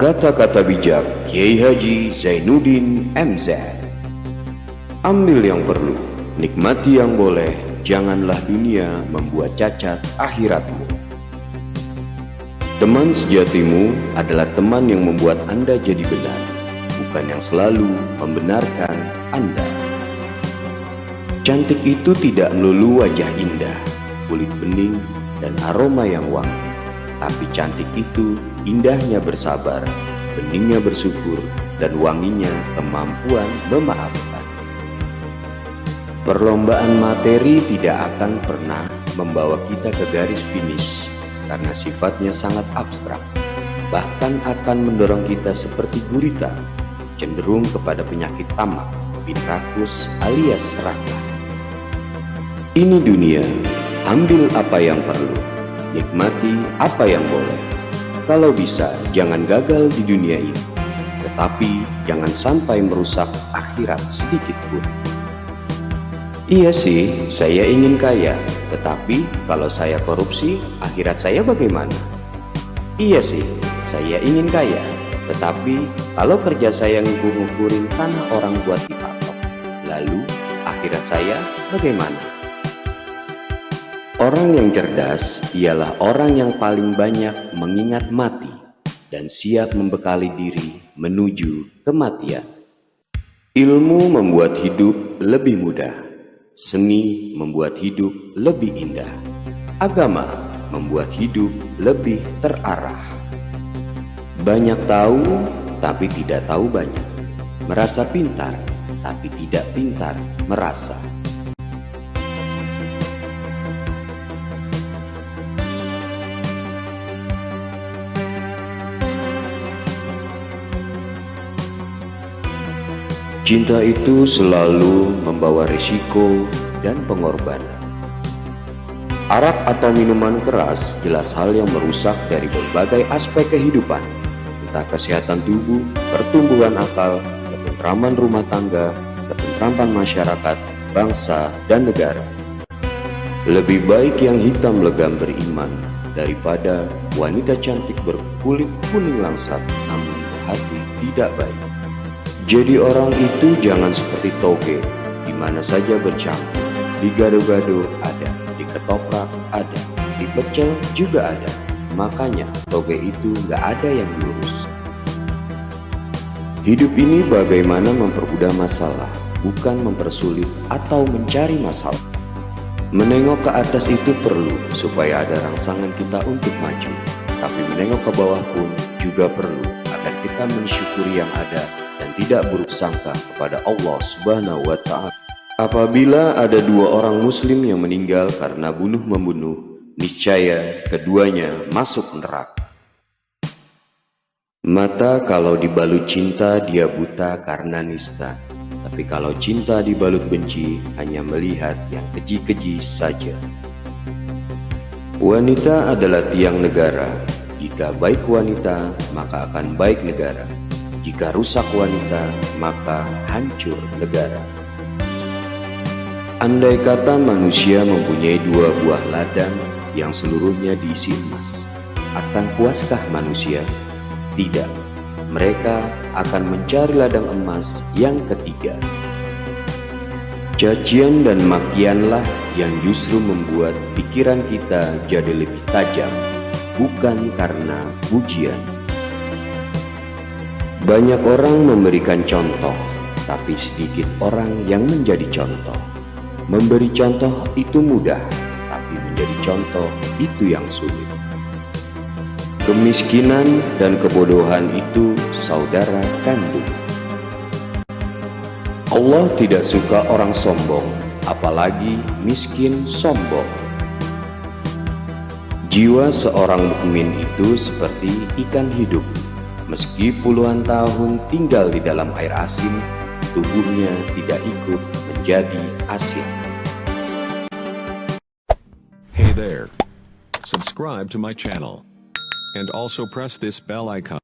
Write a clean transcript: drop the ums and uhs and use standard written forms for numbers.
Kata-kata bijak Kiai Haji Zainuddin MZ. Ambil yang perlu, nikmati yang boleh, janganlah dunia membuat cacat akhiratmu. Teman sejatimu adalah teman yang membuat Anda jadi benar, bukan yang selalu membenarkan Anda. Cantik itu tidak melulu wajah indah, kulit bening, dan aroma yang wangi. Tapi cantik itu indahnya bersabar, beningnya bersyukur, dan wanginya kemampuan memaafkan. Perlombaan materi tidak akan pernah membawa kita ke garis finish, karena sifatnya sangat abstrak. Bahkan akan mendorong kita seperti gurita, cenderung kepada penyakit tamak, bin rakus alias serakah. Ini dunia, ambil apa yang perlu, nikmati apa yang boleh. Kalau bisa, jangan gagal di dunia ini, tetapi jangan sampai merusak akhirat sedikit pun. Iya sih, saya ingin kaya, tetapi kalau saya korupsi, akhirat saya bagaimana? Iya sih, saya ingin kaya, tetapi kalau kerja saya ngukur-ngukurin tanah orang buat dipatok, lalu akhirat saya bagaimana? Orang yang cerdas ialah orang yang paling banyak mengingat mati dan siap membekali diri menuju kematian. Ilmu membuat hidup lebih mudah, seni membuat hidup lebih indah, agama membuat hidup lebih terarah. Banyak tahu tapi tidak tahu banyak, merasa pintar tapi tidak pintar merasa. Cinta itu selalu membawa risiko dan pengorbanan. Arak atau minuman keras jelas hal yang merusak dari berbagai aspek kehidupan, entah kesehatan tubuh, pertumbuhan akal, ketentraman rumah tangga, ketentraman masyarakat, bangsa, dan negara. Lebih baik yang hitam legam beriman daripada wanita cantik berkulit kuning langsat namun berhati tidak baik. Jadi orang itu jangan seperti toge, di mana saja bercampur, di gado-gado ada, di ketoprak ada, di pecel juga ada. Makanya toge itu nggak ada yang lurus. Hidup ini bagaimana mempermudah masalah, bukan mempersulit atau mencari masalah. Menengok ke atas itu perlu supaya ada rangsangan kita untuk maju, tapi menengok ke bawah pun juga perlu agar kita mensyukuri yang ada dan tidak buruk sangka kepada Allah Subhanahu wa Ta'ala. Apabila ada dua orang muslim yang meninggal karena bunuh-membunuh, niscaya keduanya masuk neraka. Mata kalau dibalut cinta dia buta karena nista, tapi kalau cinta dibalut benci hanya melihat yang keji-keji saja. Wanita adalah tiang negara. Jika baik wanita, maka akan baik negara. Jika rusak wanita, maka hancur negara. Andai kata manusia mempunyai dua buah ladang yang seluruhnya diisi emas, akan puaskah manusia? Tidak. Mereka akan mencari ladang emas yang ketiga. Cacian dan makianlah yang justru membuat pikiran kita jadi lebih tajam, bukan karena pujian. Banyak orang memberikan contoh, tapi sedikit orang yang menjadi contoh. Memberi contoh itu mudah, tapi menjadi contoh itu yang sulit. Kemiskinan dan kebodohan itu saudara kandung. Allah tidak suka orang sombong, apalagi miskin sombong. Jiwa seorang mukmin itu seperti ikan hidup. Meski puluhan tahun tinggal di dalam air asin, tubuhnya tidak ikut menjadi asin. Hey there. Subscribe to my channel. And also press this bell icon.